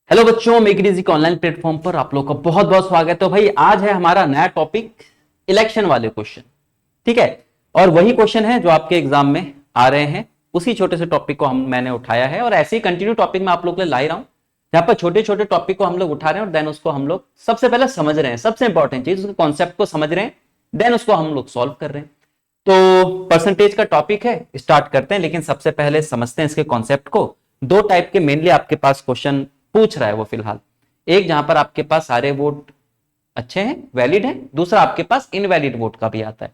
Hello बच्चों, make it easy के online platform पर आप लोग का बहुत बहुत स्वागत है। तो भाई आज है हमारा नया टॉपिक इलेक्शन वाले क्वेश्चन। ठीक है, और वही क्वेश्चन है जो आपके एग्जाम में आ रहे हैं। उसी छोटे से टॉपिक को मैंने उठाया है और ऐसे ही कंटिन्यू टॉपिक में आप लोग के लिए ला रहा हूं, जहां पर छोटे छोटे टॉपिक को हम लोग उठा रहे हैं और देन उसको हम लोग सबसे पहले समझ रहे हैं। सबसे इंपॉर्टेंट चीज उसके कॉन्सेप्ट को समझ रहे हैं, देन उसको हम लोग सॉल्व कर रहे हैं। तो परसेंटेज का टॉपिक है, स्टार्ट करते हैं। लेकिन सबसे पहले समझते हैं इसके कॉन्सेप्ट को। दो टाइप के मेनली आपके पास क्वेश्चन पूछ रहा है वो फिलहाल। एक जहां पर आपके पास सारे वोट अच्छे हैं, वैलिड है। दूसरा आपके पास इनवैलिड वोट का भी आता है।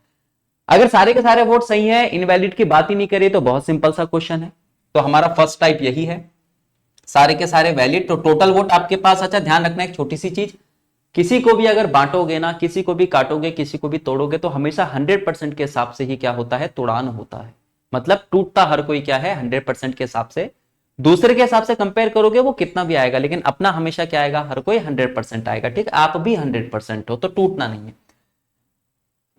अगर सारे के सारे वोट सही है, इनवैलिड की बात ही नहीं करिए, तो बहुत सिंपल सा क्वेश्चन है। तो हमारा फर्स्ट टाइप यही है, सारे के सारे वैलिड। तो टोटल वोट आपके पास, अच्छा ध्यान रखना एक छोटी सी चीज, किसी को भी अगर बांटोगे ना, किसी को भी काटोगे, किसी को भी तोड़ोगे, तो हमेशा 100% के हिसाब से ही क्या होता है, तोड़ान होता है। मतलब टूटता हर कोई क्या है, 100% के हिसाब से। दूसरे के हिसाब से कंपेयर करोगे वो कितना भी आएगा, लेकिन अपना हमेशा क्या आएगा, हर कोई 100% आएगा। ठीक, आप भी 100% हो तो टूटना नहीं है।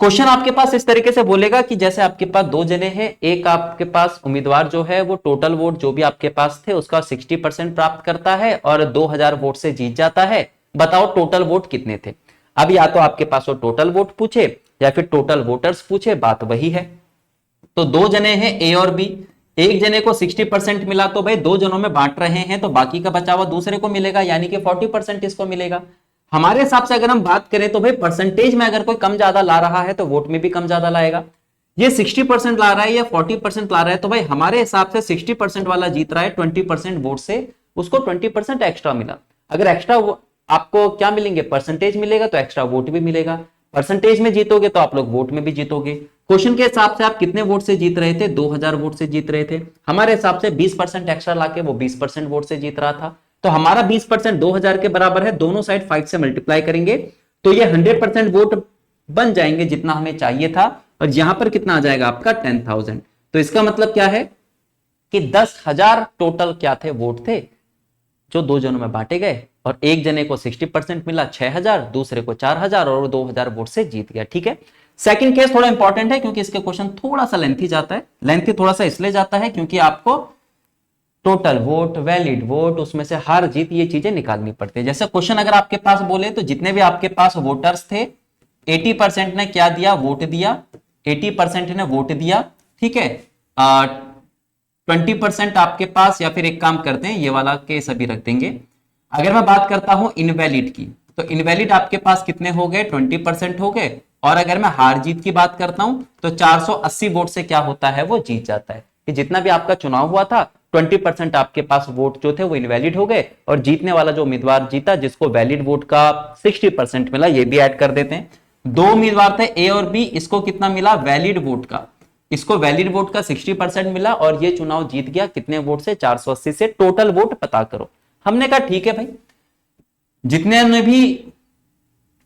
क्वेश्चन आपके पास इस तरीके से बोलेगा कि जैसे आपके पास दो जने हैं, एक आपके पास उम्मीदवार जो है वो टोटल वोट जो भी आपके पास थे उसका 60% प्राप्त करता है और 2000 वोट से जीत जाता है। बताओ टोटल वोट कितने थे। अब या तो आपके पास वो टोटल वोट पूछे या फिर टोटल वोटर्स पूछे, बात वही है। तो दो जने हैं ए और बी, एक जने को 60% मिला तो भाई दो जनों में बांट रहे हैं, तो बाकी का बचा हुआ दूसरे को मिलेगा, यानी कि 40% इसको मिलेगा। हमारे हिसाब से अगर हम बात करें तो भाई परसेंटेज में अगर कोई कम ज्यादा ला रहा है तो वोट में भी कम ज्यादा लाएगा। ये 60% ला रहा है या 40% ला रहा है, तो भाई हमारे हिसाब से 60% वाला जीत रहा है 20% वोट से, उसको 20% एक्स्ट्रा मिला। अगर एक्स्ट्रा आपको क्या मिलेंगे, परसेंटेज मिलेगा, तो एक्स्ट्रा वोट भी मिलेगा। परसेंटेज में जीतोगे तो आप लोग वोट में भी जीतोगे। क्वेश्चन के हिसाब से आप कितने वोट से जीत रहे थे, 2000 वोट से जीत रहे थे। हमारे हिसाब से 20% एक्स्ट्रा लाके वो 20% वोट से जीत रहा था। तो हमारा 20% 2000 के बराबर है, दोनों साइड 5 से मल्टीप्लाई करेंगे तो ये 100% वोट बन जाएंगे जितना हमें चाहिए था। और यहां पर कितना आ जाएगा आपका 10,000। तो इसका मतलब क्या है कि 10,000 टोटल क्या थे, वोट थे जो दो जनों में बांटे गए। और एक जने को 60% मिला 6,000, दूसरे को 4,000 और 2,000 वोट से जीत गया। ठीक है, सेकंड केस थोड़ा इंपॉर्टेंट है क्योंकि इसके क्वेश्चन थोड़ा सा लेंथी जाता है। लेंथी थोड़ा सा इसलिए जाता है क्योंकि आपको टोटल वोट, वैलिड वोट, उसमें से हार जीत ये चीजें निकालनी पड़ती है। जैसे क्वेश्चन अगर आपके पास बोले तो जितने भी आपके पास वोटर्स थे 80% ने क्या दिया, वोट दिया। 80% ने वोट दिया। ठीक है, 20% आपके पास, या फिर एक काम करते हैं ये वाला केस अभी रख देंगे। अगर मैं बात करता हूं इनवैलिड की, तो इनवैलिड आपके पास कितने हो गए, 20% हो गए। और अगर मैं हार जीत की बात करता हूं तो 480 वोट से क्या होता है, वो जीत जाता है। कि जितना भी आपका चुनाव हुआ था 20% आपके पास वोट जो थे वो इनवैलिड हो गए, और जीतने वाला जो उम्मीदवार जीता जिसको वैलिड वोट का 60% मिला, ये भी ऐड कर देते हैं। दो उम्मीदवार थे ए और बी, इसको कितना मिला, वैलिड वोट का, इसको वैलिड वोट का 60% मिला और ये चुनाव जीत गया कितने वोट से, 480 से। टोटल वोट पता करो। हमने कहा ठीक है भाई, जितने ने भी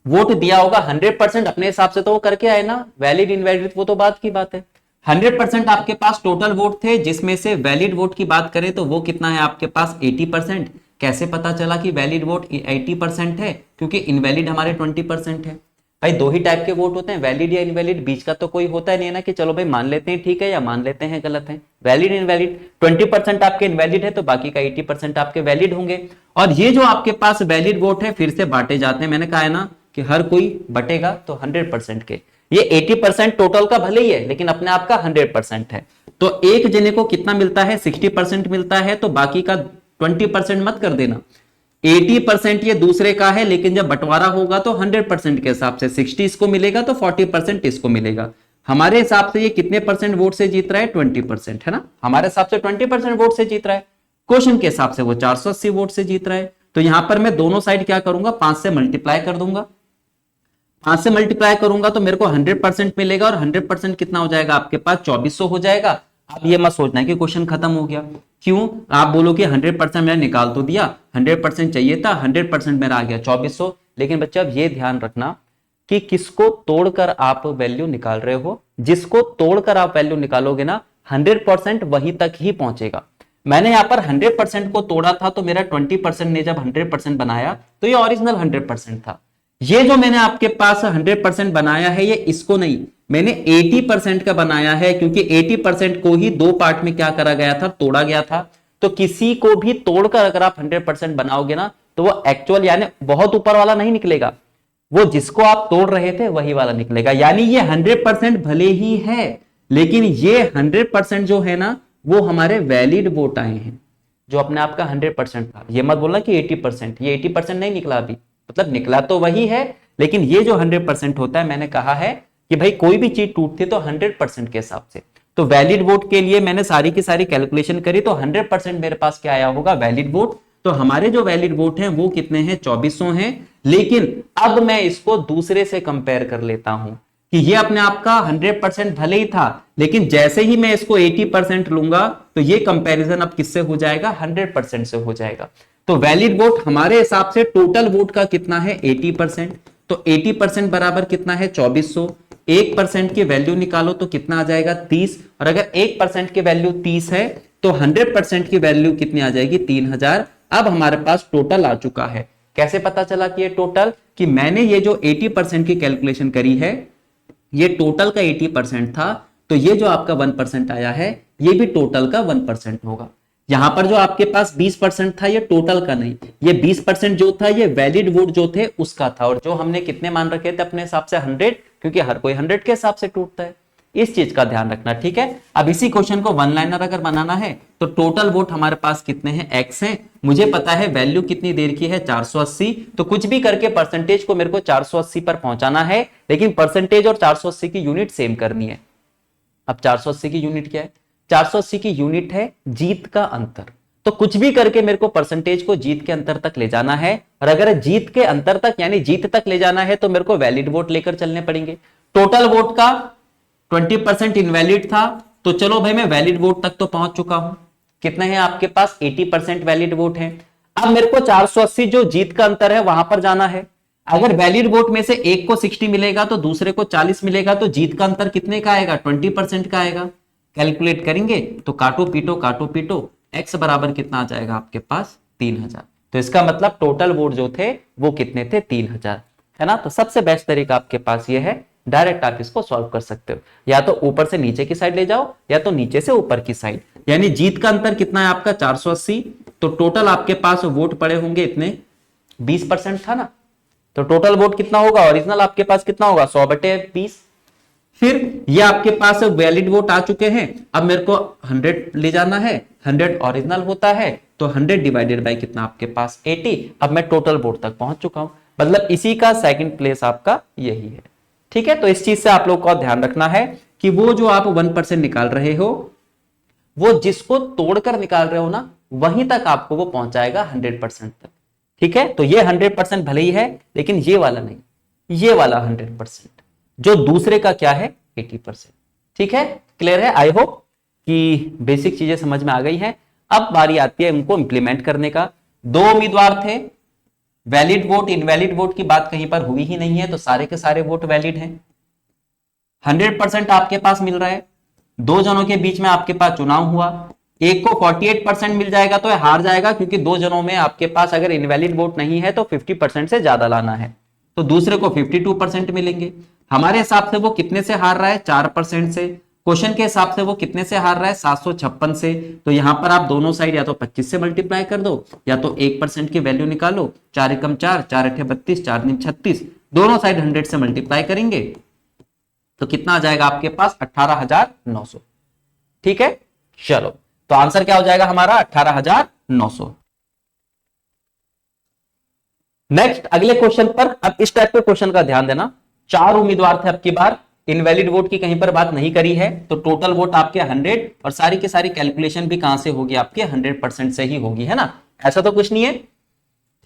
वोट दिया होगा 100% अपने हिसाब से तो वो करके आए ना, वैलिड इनवैलिड वो तो बात की बात है। 100% आपके पास टोटल वोट थे, जिसमें से वैलिड वोट की बात करें तो वो कितना है आपके पास, 80%। कैसे पता चला कि वैलिड वोट 80% है, क्योंकि इनवैलिड हमारे 20% है। भाई दो ही टाइप के वोट होते हैं, वैलिड या इनवैलिड, बीच का तो कोई होता नहीं है ना कि चलो भाई मान लेते हैं ठीक है या मान लेते हैं गलत है। वैलिड इनवैलिड, 20% आपके इनवैलिड है तो बाकी का 80% आपके वैलिड होंगे। और ये जो आपके पास वैलिड वोट है फिर से बांटे जाते हैं। मैंने कहा है ना कि हर कोई बटेगा तो 100% के, ये 80% टोटल का भले ही है लेकिन अपने आप का 100% है। तो एक जने को कितना मिलता है, 60% मिलता है, तो बाकी का 20% मत कर देना। 80% ये दूसरे का है, लेकिन जब बंटवारा होगा तो 100% के हिसाब से 60 इसको मिलेगा तो 40% इसको मिलेगा। हमारे हिसाब से ये कितने परसेंट वोट से जीत रहा है, 20% है ना। हमारे हिसाब से 20% वोट से जीत रहा है। क्वेश्चन के हिसाब से वो 480 वोट से जीत रहा है। तो यहां पर मैं दोनों साइड क्या करूंगा, 5 से मल्टीप्लाई कर दूंगा। 5 से मल्टीप्लाई करूंगा तो मेरे को 100% मिलेगा, और 100% कितना हो जाएगा आपके पास, 2400 हो जाएगा। अब ये मत सोचना कि क्वेश्चन खत्म हो गया। क्यों, आप बोलो कि 100% मैंने निकाल तो दिया, 100% चाहिए था, 100% मेरा आ गया 2400। लेकिन बच्चा अब ये ध्यान रखना कि किसको तोड़कर आप वैल्यू निकाल रहे हो। जिसको तोड़कर आप वैल्यू निकालोगे ना, 100% वहीं तक ही पहुंचेगा। मैंने यहां पर 100% को तोड़ा था तो मेरा 20% ने जब 100% बनाया तो ये ओरिजिनल 100% था। ये जो मैंने आपके पास 100% बनाया है ये इसको नहीं, मैंने 80% का बनाया है, क्योंकि 80% को ही दो पार्ट में क्या करा गया था, तोड़ा गया था। तो किसी को भी तोड़कर अगर आप 100% बनाओगे ना तो वो एक्चुअल यानी बहुत ऊपर वाला नहीं निकलेगा, वो जिसको आप तोड़ रहे थे वही वाला निकलेगा। यानी ये 100% भले ही है, लेकिन ये 100% जो है ना वो हमारे वैलिड वोट आए हैं, जो अपने आप का 100% था। ये मत बोलना कि 80%, ये 80% नहीं निकला अभी, मतलब निकला तो वही है, लेकिन ये जो 100% होता है, मैंने कहा है कि भाई कोई भी चीज टूटती तो 100% के हिसाब से। तो वैलिड वोट के लिए मैंने सारी की सारी कैलकुलेशन करी, तो 100% मेरे पास क्या आया होगा, वैलिड वोट। तो हमारे जो वैलिड वोट हैं वो कितने हैं, 2400 हैं। लेकिन अब मैं इसको दूसरे से कंपेयर कर लेता हूं कि ये अपने आप का 100% भले ही था, लेकिन जैसे ही मैं इसको 80% लूंगा तो ये कंपैरिजन अब किससे हो जाएगा, 100% से हो जाएगा। तो वैलिड वोट हमारे हिसाब से टोटल वोट का कितना है, 80%। तो 80% बराबर कितना है, 2400। 1% की वैल्यू निकालो तो कितना आ जाएगा, 30। और अगर 1% की वैल्यू 30 है तो 100% की वैल्यू कितनी आ जाएगी, 3000। अब हमारे पास टोटल आ चुका है। कैसे पता चला कि ये टोटल, कि मैंने ये जो 80% की कैलकुलेशन करी है, ये टोटल का 80% था, तो ये जो आपका 1% आया है ये भी टोटल का 1% होगा। यहां पर जो आपके पास 20% था ये टोटल का नहीं, ये 20% जो था ये वैलिड वोट जो थे उसका था, और जो हमने कितने मान रखे थे अपने हिसाब से 100, क्योंकि हर कोई 100 के हिसाब से टूटता है। इस चीज का ध्यान रखना, ठीक है। अब इसी क्वेश्चन को वन लाइनर अगर बनाना है तो टोटल वोट हमारे पास कितने हैं, x हैं। मुझे पता है वैल्यू कितनी देर की है, 480। तो कुछ भी करके परसेंटेज को मेरे को 480 पर पहुंचाना है, लेकिन परसेंटेज और 480 की यूनिट सेम करनी है। अब 480 की यूनिट क्या है, 480 की यूनिट है जीत का अंतर। तो कुछ भी करके मेरे को परसेंटेज को जीत के अंतर तक ले जाना है, और अगर जीत के अंतर तक यानी जीत तक ले जाना है तो मेरे को वैलिड वोट लेकर चलने पड़ेंगे। टोटल वोट का 20% इनवैलिड था, तो चलो भाई मैं वैलिड वोट तक तो पहुंच चुका हूं। कितने हैं आपके पास, 80% वैलिड वोट है। अब मेरे को 480 जो जीत का अंतर है वहां पर जाना है। अगर वैलिड वोट में से एक को 60 मिलेगा तो दूसरे को 40 मिलेगा, तो जीत का अंतर कितने का आएगा, 20% का आएगा। कैलकुलेट करेंगे तो काटो पीटो, एक्स बराबर कितना आ जाएगा आपके पास, 3000। तो इसका मतलब टोटल वोट जो थे वो कितने थे, 3000, है ना। तो सबसे बेस्ट तरीका आपके पास ये है, डायरेक्ट आप इसको सॉल्व कर सकते हो, या तो ऊपर से नीचे की साइड ले जाओ या तो नीचे से ऊपर की साइड। यानी जीत का अंतर कितना है आपका, 480। तो टोटल आपके पास वोट पड़े होंगे इतने, 20% था ना, तो टोटल वोट कितना होगा, ओरिजिनल आपके पास कितना होगा, 100/20। फिर ये आपके पास वैलिड वोट आ चुके हैं। अब मेरे को 100 ले जाना है, 100 ओरिजिनल होता है, तो 100 डिवाइडेड बाय कितना आपके पास, 80। अब मैं टोटल वोट तक पहुंच चुका हूं, मतलब इसी का सेकंड प्लेस आपका यही है, ठीक है। तो इस चीज से आप लोग को ध्यान रखना है कि वो जो आप 1% निकाल रहे हो, वो जिसको तोड़कर निकाल रहे हो ना, वहीं तक आपको वो पहुंचाएगा 100% तक, ठीक है। तो ये 100% भले ही है, लेकिन ये वाला नहीं, ये वाला 100%, जो दूसरे का क्या है, 80%, ठीक है। क्लियर है, आई होप कि बेसिक चीजें समझ में आ गई हैं। अब बारी आती है इनको इंप्लीमेंट करने का। 2 उम्मीदवार थे, वैलिड वोट इनवैलिड वोट की बात कहीं पर हुई ही नहीं है, तो सारे के सारे वोट वैलिड हैं। 100% आपके पास मिल रहा है, 2 जनों के बीच में आपके पास चुनाव हुआ, एक को 48% मिल जाएगा तो हार जाएगा, क्योंकि 2 जनों में आपके पास अगर इनवैलिड वोट नहीं है तो 50% से ज्यादा लाना है, तो दूसरे को 52% मिलेंगे। हमारे हिसाब से वो कितने से हार रहा है, 4% से। क्वेश्चन के हिसाब से वो कितने से हार रहा है, 756 से। तो यहां पर आप दोनों साइड या तो 25 से मल्टीप्लाई कर दो, या तो 1% की वैल्यू निकालो। 4 एकम 4, 4 अठे 32, 4 दूनी 36, दोनों साइड 100 से मल्टीप्लाई करेंगे तो कितना आ जाएगा आपके पास, 18,900, ठीक है। चलो, तो आंसर क्या हो जाएगा हमारा, 18,900। नेक्स्ट अगले क्वेश्चन पर, अब इस टाइप के क्वेश्चन का ध्यान देना। 4 उम्मीदवार थे, अब की बार इनवैलिड वोट की कहीं पर बात नहीं करी है, तो टोटल वोट आपके 100, और सारी की सारी कैलकुलेशन भी कहां से होगी, आपके 100% से ही होगी, है ना। ऐसा तो कुछ नहीं है,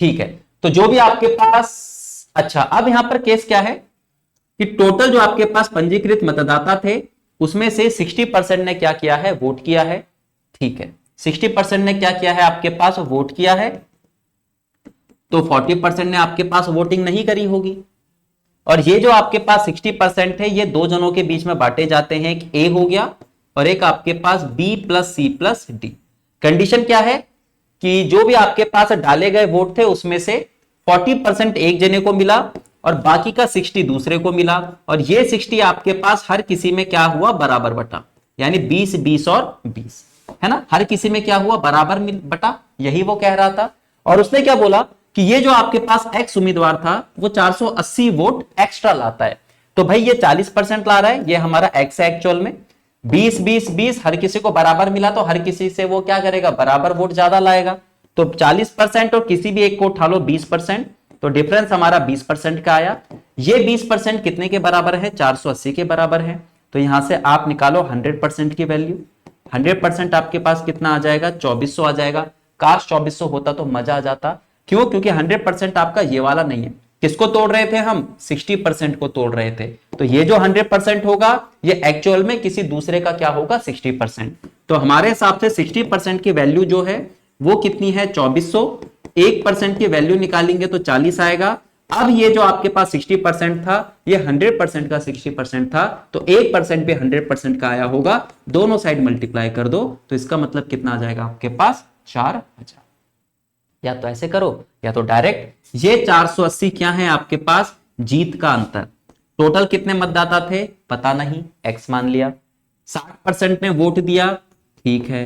ठीक है। तो जो भी आपके पास, अच्छा अब यहां पर केस क्या है कि टोटल जो आपके पास पंजीकृत मतदाता थे उसमें से 60% ने क्या किया है, वोट किया है, ठीक है। 60% ने क्या किया है, आपके पास वोट किया है, तो 40% ने आपके पास वोटिंग नहीं करी होगी। और ये जो आपके पास 60% है, ये 2 जनों के बीच में बांटे जाते हैं, एक ए हो गया और एक आपके पास B plus C plus D. Condition क्या है कि जो भी आपके पास डाले गए वोट थे उसमें से 40% एक जने को मिला और बाकी का 60 दूसरे को मिला, और ये 60 आपके पास हर किसी में क्या हुआ, बराबर बटा, यानी 20 20 और 20, है ना। हर किसी में क्या हुआ, बराबर बटा, यही वो कह रहा था। और उसने क्या बोला कि ये जो आपके पास एक्स उम्मीदवार था वो 480 वोट एक्स्ट्रा लाता है। तो भाई ये 40% ला रहा है, ये हमारा एक्स है एक्चुअल में। 20 20 20 हर किसी को बराबर मिला तो हर किसी से वो क्या करेगा, बराबर वोट ज्यादा लाएगा। तो 40% और किसी भी एक को उठा लो 20%, तो डिफरेंस हमारा 20% का आया। ये 20% कितने के बराबर है, 480 के बराबर है। तो यहां से आप निकालो 100% की वैल्यू। 100% आपके पास कितना आ जाएगा, 2400 आ जाएगा। काश 2400 होता तो मजा आ जाता। क्यों, क्योंकि 100% आपका ये वाला नहीं है। किसको तोड़ रहे थे हम, 60% को तोड़ रहे थे। तो ये जो 100% होगा ये एक्चुअल में किसी दूसरे का क्या होगा, 60%। तो हमारे हिसाब से 60% की वैल्यू जो है वो कितनी है, 2400। 1% की वैल्यू निकालेंगे तो 40 आएगा। अब ये जो आपके पास 60% था ये 100% का 60% था, तो 1% पे 100% का आया होगा। दोनों साइड मल्टीप्लाई कर दो तो इसका मतलब कितना आ जाएगा आपके पास, 4000। या तो ऐसे करो या तो डायरेक्ट। ये 480 क्या है आपके पास, जीत का अंतर। टोटल कितने मतदाता थे पता नहीं, एक्स मान लिया। 60% ने वोट दिया, ठीक है।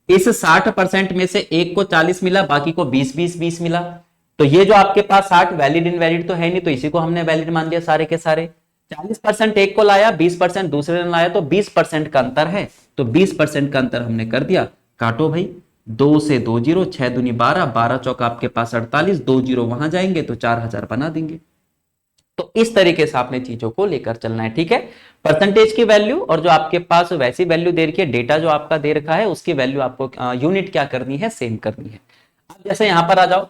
इस 60% में से एक को 40 मिला, बाकी को 20 20 20 मिला। तो ये जो आपके पास 60 वैलिड इनवैलिड तो है नहीं, तो इसी को हमने वैलिड मान लिया सारे के सारे। 40% एक को लाया, 20% दूसरे ने लाया, तो 20% का अंतर है। तो 20% का अंतर हमने कर दिया। काटो भाई, 2 से 2 जीरो, 6 दूनी 12, 12 चौका आपके पास 48, 2 जीरो वहां जाएंगे तो 4000 बना देंगे। तो इस तरीके से आपने चीजों को लेकर चलना है, ठीक है। परसेंटेज की वैल्यू और जो आपके पास वैसी वैल्यू दे रखी है, डेटा जो आपका दे रखा है उसकी वैल्यू आपको यूनिट क्या करनी है, सेम करनी है। अब जैसे यहां पर आ जाओ,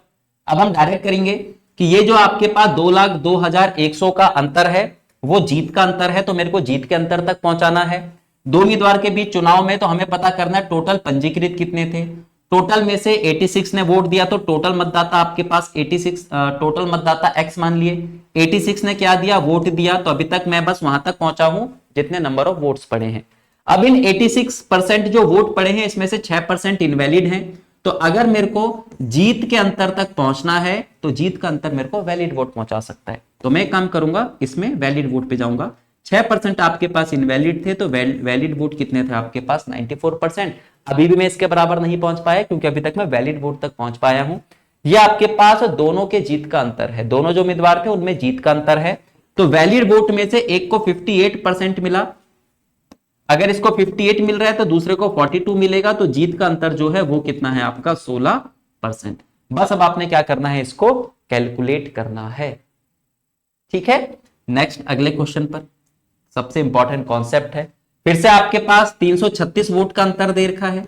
अब हम डायरेक्ट करेंगे कि ये जो आपके पास 2,02,100 का अंतर है वो जीत का अंतर है, तो मेरे को जीत के अंतर तक पहुंचाना है। दो उम्मीदवार के बीच चुनाव में तो हमें पता करना है टोटल पंजीकृत कितने थे। टोटल में से 86 ने वोट दिया, तो टोटल मतदाता आपके पास 86, टोटल मतदाता एक्स मान लिए। 86 ने क्या दिया, वोट दिया। तो अभी तक मैं बस वहां तक पहुंचा हूं जितने नंबर ऑफ वोट्स पड़े हैं। अब इन 86% जो वोट पड़े हैं इसमें से 6% इनवैलिड हैं। तो अगर मेरे को जीत के अंतर तक पहुंचना है तो जीत का अंतर मेरे को वैलिड वोट पहुंचा सकता है। तो मैं काम करूंगा, इसमें वैलिड वोट पे जाऊंगा। 6% आपके पास इनवैलिड थे, तो वैलिड वोट कितने थे आपके पास, 94%। अभी भी मैं इसके बराबर नहीं पहुंच पाया क्योंकि अभी तक मैं वैलिड वोट तक पहुंच पाया हूं। ये आपके पास दोनों के जीत का अंतर है, दोनों जो उम्मीदवार थे उनमें जीत का अंतर है। तो वैलिड वोट में से एक को 58% मिला, अगर इसको 58 मिल रहा है तो दूसरे को 42 मिलेगा, तो जीत का अंतर जो है वो कितना है आपका, 16%। बस अब आपने क्या करना है, इसको कैलकुलेट करना है, ठीक है। नेक्स्ट अगले क्वेश्चन पर, सबसे इंपॉर्टेंट कॉन्सेप्ट है। फिर से आपके पास 336 वोट का अंतर दे रखा है।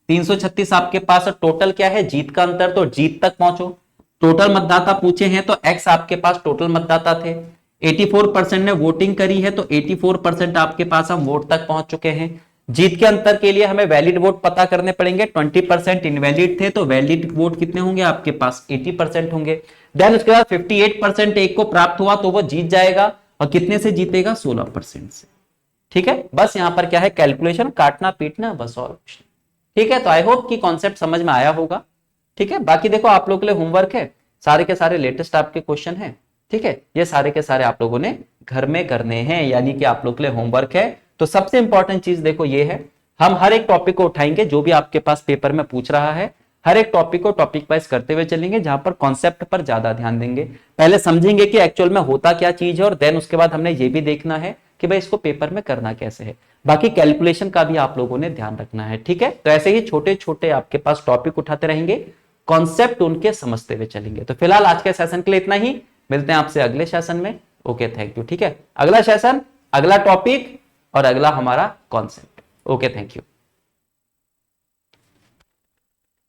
336 आपके पास टोटल क्या है, जीत का अंतर, तो जीत तक पहुंचो। टोटल मतदाता पूछे हैं तो एक्स आपके पास टोटल मतदाता थे। 84% ने वोटिंग करी है, तो 84% आपके पास हम वोट तक पहुंच चुके हैं। जीत के अंतर के लिए हमें वैलिड वोट पता करने पड़ेंगे। 20% इनवैलिड थे, तो वैलिड वोट कितने होंगे आपके पास, 80% होंगे। देन उसके बाद 58% एक को प्राप्त हुआ तो वो जीत जाएगा, और कितने से जीतेगा, 16% से, ठीक है। बस यहां पर क्या है, कैलकुलेशन, काटना पीटना, बस और कुछ नहीं, ठीक है। तो आई होप कि कॉन्सेप्ट समझ में आया होगा, ठीक है। बाकी देखो आप लोगों के लिए होमवर्क है, सारे के सारे लेटेस्ट आपके क्वेश्चन है, ठीक है। ये सारे के सारे आप लोगों ने घर में करने हैं, यानी कि आप लोग के लिए होमवर्क है। तो सबसे इंपॉर्टेंट चीज देखो ये है, हम हर एक टॉपिक को उठाएंगे जो भी आपके पास पेपर में पूछ रहा है। हर एक टॉपिक को टॉपिक वाइज करते हुए चलेंगे, जहां पर कॉन्सेप्ट पर ज्यादा ध्यान देंगे। पहले समझेंगे कि एक्चुअल में होता क्या चीज है, और देन उसके बाद हमने ये भी देखना है कि भाई इसको पेपर में करना कैसे है। बाकी कैलकुलेशन का भी आप लोगों ने ध्यान रखना है, ठीक है। तो ऐसे ही छोटे छोटे आपके पास टॉपिक उठाते रहेंगे, कॉन्सेप्ट उनके समझते हुए चलेंगे। तो फिलहाल आज के सेशन के लिए इतना ही, मिलते हैं आपसे अगले सेशन में। ओके, थैंक यू, ठीक है। अगला सेशन, अगला टॉपिक और अगला हमारा कॉन्सेप्ट। Okay, thank you.